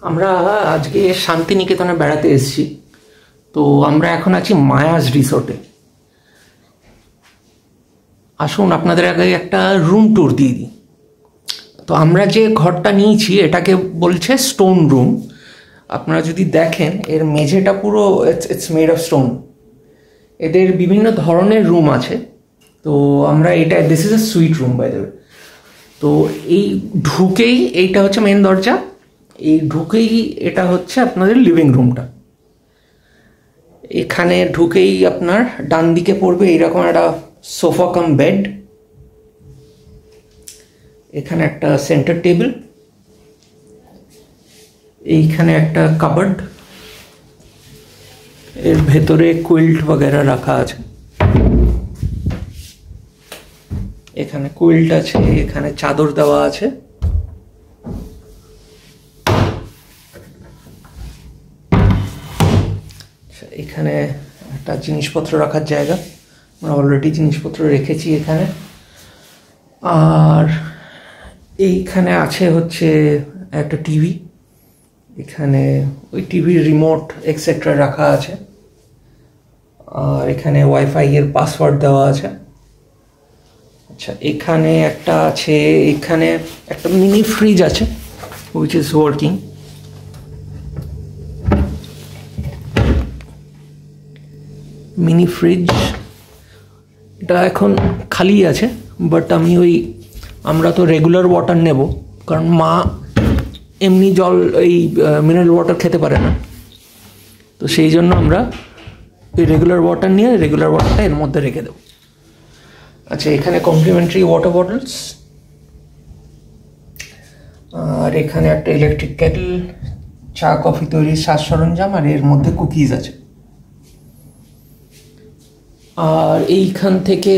আমরা আজকে শান্তিনিকেতনে বেড়াতে এসেছি। তো আমরা এখন আছি মায়াস রিসোর্টে। আসুন আপনাদের আগে একটা রুম ট্যুর দিয়ে দিই। তো আমরা যে ঘরটা নিয়েছি এটাকে বলছে স্টোন রুম। আপনারা যদি দেখেন এর মেঝেটা পুরো ইটস মেড অফ স্টোন। এদের বিভিন্ন ধরনের রুম আছে। তো আমরা this is a suite room by the way. তো এই ঢুকেই এইটা হচ্ছে মেন দরজা। এই ঢুকেই এটা হচ্ছে আপনাদের লিভিং রুমটা। এখানে ঢুকেই আপনার ডান দিকে পড়বে এইরকম একটা সোফা কাম বেড। এখানে একটা সেন্টার টেবিল, এইখানে একটা কাবার্ড, এর ভেতরে কুইল্ট वगैरह রাখা আছে। এখানে কুইল্ট আছে, এখানে চাদর দেওয়া আছে। এখানে একটা জিনিসপত্র রাখার জায়গা, আমরা অলরেডি জিনিসপত্র রেখেছি এখানে। আর এইখানে আছে হচ্ছে একটা টিভি, এখানে ওই টিভির রিমোট এক্সেট্রা রাখা আছে। আর এখানে ওয়াইফাই এর পাসওয়ার্ড দেওয়া আছে। আচ্ছা, এখানে একটা আছে, এখানে একটা মিনি ফ্রিজ আছে which is working. Mini fridge এটা এখন খালি আছে, বাট আমরা তো রেগুলার ওয়াটার নেব, কারণ মা এমনি জল এই মিনারেল ওয়াটার খেতে পারে না। তো সেই জন্য আমরা এই রেগুলার ওয়াটার নিয়ে রেগুলার ওয়াটারটা এর মধ্যে রেখে দেবো। আচ্ছা, এখানে কমপ্লিমেন্টারি ওয়াটার বটলস। আর এখানে একটা ইলেকট্রিক কেটল, চা কফি তৈরির সাজ সরঞ্জাম, আর এর মধ্যে কুকিজ আছে। আর এইখান থেকে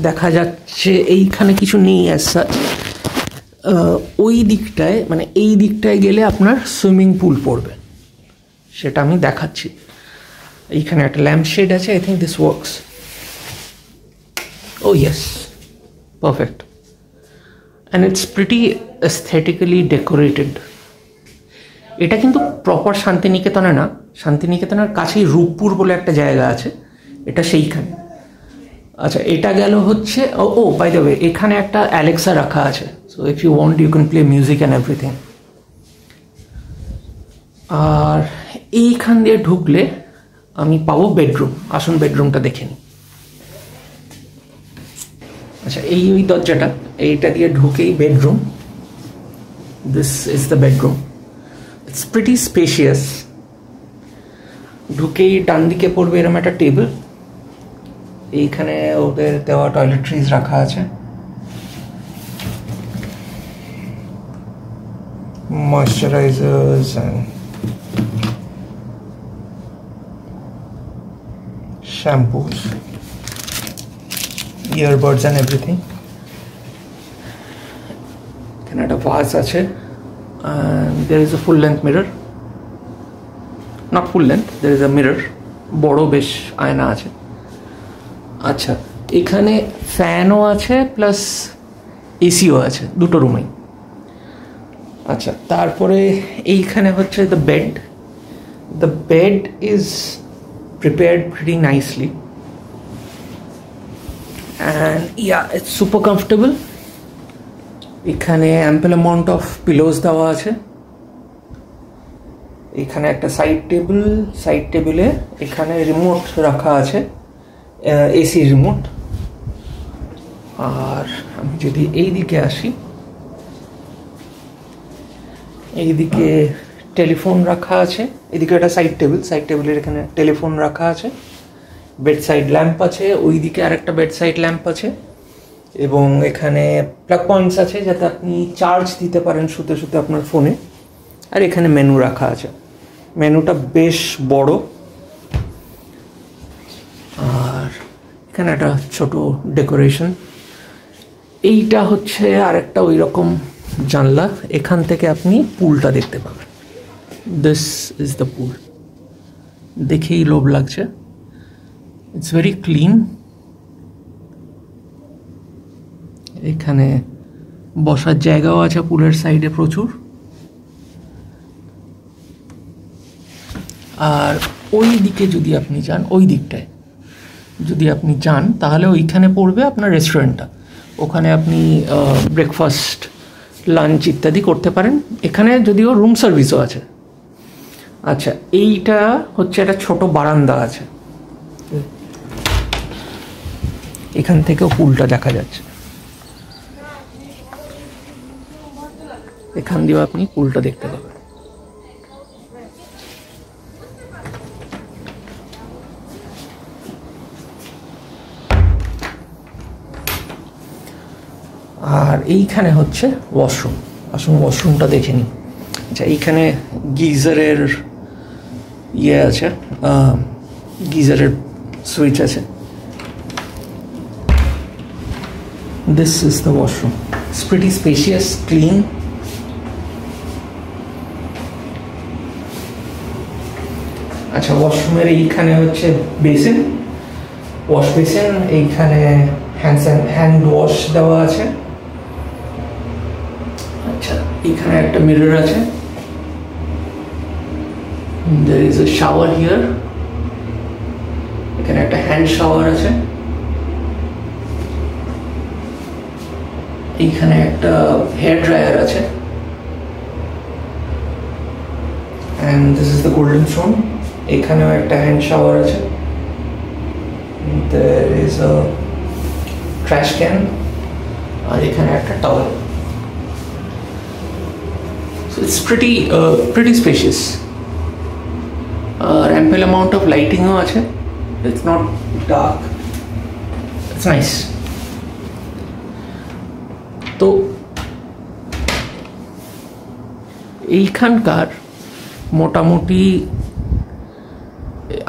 দেখা যাচ্ছে এইখানে কিছু নেই অ্যাজ সাচ। ওই দিকটায় মানে এই দিকটায় গেলে আপনার সুইমিং পুল পড়বে, সেটা আমি দেখাচ্ছি। এইখানে একটা ল্যাম্প শেড আছে, I think this works. Oh yes, perfect. And it's pretty aesthetically decorated. এটা কিন্তু প্রপার শান্তিনিকেতনে না, শান্তিনিকেতনের কাছেই রূপপুর বলে একটা জায়গা আছে, এটা সেইখানে। আচ্ছা, এটা গেল হচ্ছে ও বাই দ্য ওয়ে, এখানে একটা অ্যালেক্সা রাখা আছে, so if you want you can play music and everything. আর এইখান দিয়ে ঢুকলে আমি পাবো বেডরুম। আসুন বেডরুমটা দেখে নিই। আচ্ছা, ওই দরজাটা, এইটা দিয়ে ঢুকেই bedroom. This is the bedroom. It's pretty spacious. ঢুকেই ডান দিকে পড়বে এরকম একটা টেবিল, এইখানে ওদের দেওয়া টয়লেট্রিজ রাখা আছে। ময়শ্চারাইজার্স and shampoos, earbuds and everything. এখানে একটা ভাস আছে, and there is a full length mirror, not full length, there is a mirror, বড় বেশ আয়না আছে। আচ্ছা, এখানে ফ্যানও আছে প্লাস এসিও আছে দুটো রুমেই। আচ্ছা, তারপরে এইখানে হচ্ছে the bed is prepared pretty nicely and yeah, it's super comfortable. এখানে ample amount of pillows দেওয়া আছে। এখানে একটা সাইড টেবিলে এখানে রিমোট রাখা আছে, এসি রিমোট। আর আমি যদি এই দিকে আসি, এইদিকে টেলিফোন রাখা আছে। এদিকে একটা সাইড টেবিলের এখানে টেলিফোন রাখা আছে। বেড সাইড ল্যাম্প আছে, ওইদিকে আর একটা বেড সাইড ল্যাম্প আছে, এবং এখানে প্লাগ পয়েন্টস আছে যাতে আপনি চার্জ দিতে পারেন শুতে শুতে আপনার ফোনে। আর এখানে মেনু রাখা আছে, মেনুটা বেশ বড়। আর এখানে একটা ছোট ডেকোরেশন। এইটা হচ্ছে আর একটা ওই রকম জানলা, এখান থেকে আপনি পুলটা দেখতে পাবেন। This is the pool. দেখেই লোভ লাগছে। It's very clean. এখানে বসার জায়গাও আছে পুলের সাইডে প্রচুর। আর ওই দিকে যদি আপনি যান, ওই দিকটায় যদি আপনি যান তাহলে ওইখানে পড়বে আপনার রেস্টুরেন্টটা। ওখানে আপনি ব্রেকফাস্ট, লাঞ্চ ইত্যাদি করতে পারেন। এখানে যদিও রুম সার্ভিসও আছে। আচ্ছা, এইটা হচ্ছে একটা ছোট বারান্দা আছে, এখান থেকেও পুলটা দেখা যাচ্ছে। এখান দিয়েও আপনি পুলটা দেখতে পাবেন। আর এইখানে হচ্ছে ওয়াশরুম। আসুন ওয়াশরুমটা দেখে নিই। আচ্ছা, এইখানে গিজারের ইয়ে আছে, গিজারের সুইচ আছে। This is the washroom. It's pretty spacious, clean. আচ্ছা, ওয়াশরুমের এইখানে হচ্ছে বেসিন, ওয়াশ বেসিন। এইখানে হ্যান্ড ওয়াশ দেওয়া আছে। আচ্ছা, এখানে একটা মিরর আছে। There is a shower here. এখানে একটা হ্যান্ড শাওয়ার আছে। এইখানে একটা হেয়ার ড্রায়ার আছে। And this is the golden throne. এখানেও একটা হ্যান্ড শাওয়ার আছে। There is a trash can. আর এখানে একটা towel. So it's pretty spacious. Ample amount of lighting ও আছে। It's not dark. It's nice. তো এইখানকার মোটামুটি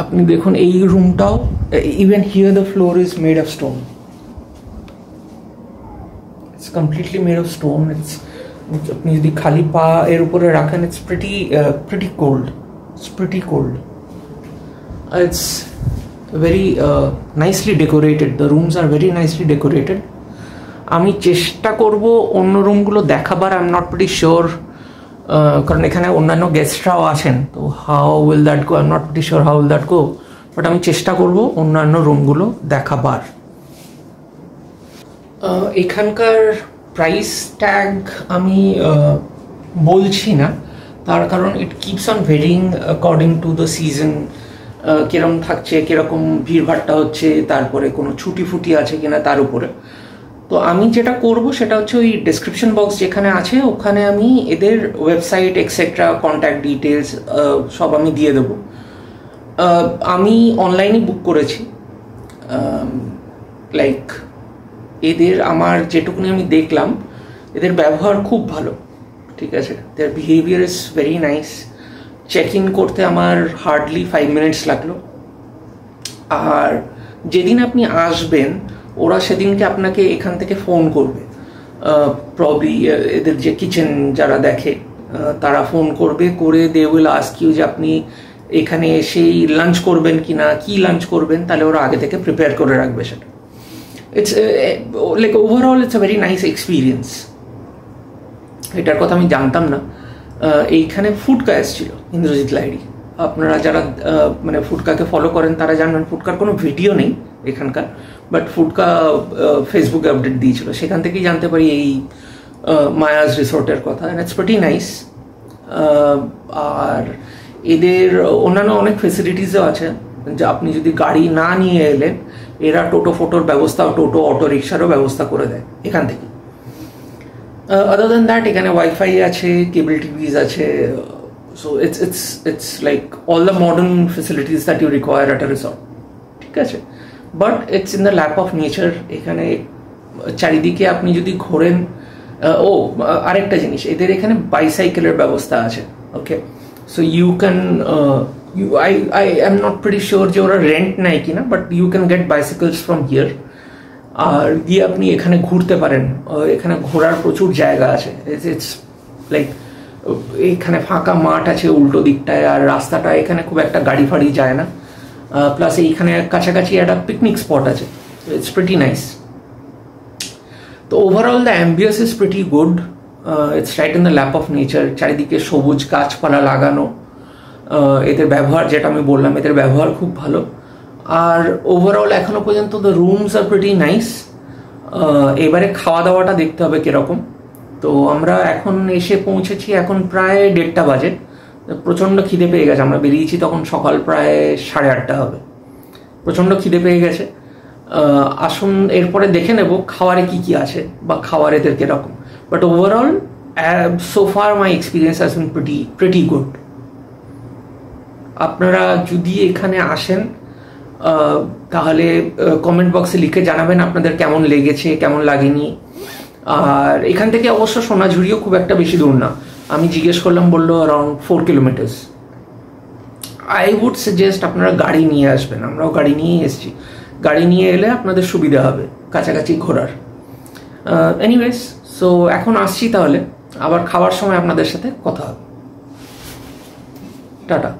আপনি দেখুন, এই রুমটাও even here the floor is made of stone. It's completely made of stone. আপনি যদি খালি পা এর উপরে রাখেন, it's pretty cold. It's pretty cold. It's very nicely decorated. The rooms are very nicely decorated. আমি চেষ্টা করব অন্য রুমগুলো দেখাবার। I am not pretty sure, কারণ এখানে অন্যান্য গেস্টরাও আছেন। তো how will that go, I am not pretty sure how will that go, but আমি চেষ্টা করব অন্যান্য রুমগুলো দেখাবার। এখানকার প্রাইস ট্যাগ আমি বলছি না, তার কারণ it keeps on ভেরিং according to the season. কিরকম থাকছে, কিরকম ভিড়ভাট্টা হচ্ছে, তারপরে কোনো ছুটি ফুটি আছে কিনা তার উপরে। তো আমি যেটা করব সেটা হচ্ছে ওই ডেসক্রিপশন বক্স যেখানে আছে ওখানে আমি এদের ওয়েবসাইট এক্সেট্রা, কন্ট্যাক্ট ডিটেলস সব আমি দিয়ে দেবো। আমি অনলাইনে বুক করেছি। লাইক এদের আমার যেটুকুনি আমি দেখলাম, এদের ব্যবহার খুব ভালো, ঠিক আছে। Their behaviour is very nice. Check in করতে আমার হার্ডলি 5 মিনিটস লাগলো। আর যেদিন আপনি আসবেন, ওরা সেদিনকে আপনাকে এখান থেকে ফোন করবে। প্রবলি এদের যে কিচেন যারা দেখে তারা ফোন করবে, করে দে উইল আস্ক ইউ যে আপনি এখানে এসেই লাঞ্চ করবেন কিনা, কি লাঞ্চ করবেন, তাহলে ওরা আগে থেকে প্রিপেয়ার করে রাখবে সেটা। It's like overall it's a very nice experience. এটার কথা আমি জানতাম না। এইখানে ফুডকা এসেছিল, ইন্দ্রজিৎ লাহিড়ী। আপনারা যারা মানে ফুডকাকে ফলো করেন তারা জানবেন, ফুডকার কোনো ভিডিও নেই এখানকার, বাট ফুডকা ফেসবুকে আপডেট দিয়েছিল, সেখান থেকেই জানতে পারি এই মায়াজ রিসোর্টের কথা। It's pretty nice. আর এদের অন্যান্য অনেক ফেসিলিটিসও আছে, যে আপনি যদি গাড়ি না নিয়ে এলেন, এরা টোটোর ব্যবস্থা, অটো রিক্সারও ব্যবস্থা করে দেয় এখান থেকে। আদার দ্যান দ্যাট এখানে ওয়াইফাই আছে, কেবল টিভিজ আছে। So it's like all the modern facilities that you require at a resort, ঠিক আছে। But it's in the lap of nature. এখানে চারিদিকে আপনি যদি ঘোরেন, আরেকটা জিনিস, এদের এখানে বাইসাইকেলের ব্যবস্থা আছে। Okay, so you can I am not pretty sure যে ওরা রেন্ট নেয় কিনা, but you can get bicycles from here. আর গিয়ে আপনি এখানে ঘুরতে পারেন। এখানে ঘোরার প্রচুর জায়গা আছে। ইটস লাইক এখানে ফাঁকা মাঠ আছে উল্টো দিকটায়, আর রাস্তাটা এখানে খুব একটা গাড়ি ফাড়ি যায় না। প্লাস এইখানে কাছাকাছি একটা পিকনিক স্পট আছে। It's pretty nice. তো overall the ambience is pretty good. It's right in the lap of nature. চারিদিকে সবুজ গাছপালা লাগানো। এদের ব্যবহার, যেটা আমি বললাম, এদের ব্যবহার খুব ভালো। আর ওভারঅল এখনো পর্যন্ত the rooms are pretty nice. এবারে খাওয়া দাওয়াটা দেখতে হবে কিরকম। তো আমরা এখন এসে পৌঁছেছি, এখন প্রায় 1:30 বাজে। প্রচণ্ড খিদে পেয়ে গেছে, আমরা বেরিয়েছি তখন সকাল প্রায় 8:30 হবে। প্রচণ্ড খিদে পেয়ে গেছে। আসুন এরপরে দেখে নেব খাওয়ারে কি কি আছে বা খাওয়ার এদের কিরকম। But overall so far my experience has been pretty good. আপনারা যদি এখানে আসেন তাহলে কমেন্ট বক্সে লিখে জানাবেন আপনাদের কেমন লেগেছে, কেমন লাগেনি। আর এখান থেকে অবশ্য সোনাঝুরিও খুব একটা বেশি দূর না, আমি জিজ্ঞেস করলাম, বললো around 4 kilometres. I would suggest আপনারা গাড়ি নিয়ে আসবেন, আমরাও গাড়ি নিয়েই এসেছি। গাড়ি নিয়ে এলে আপনাদের সুবিধা হবে কাছাকাছি ঘোরার। এনিওয়েজ, সো এখন আসছি, তাহলে আবার খাওয়ার সময় আপনাদের সাথে কথা হবে। টাটা।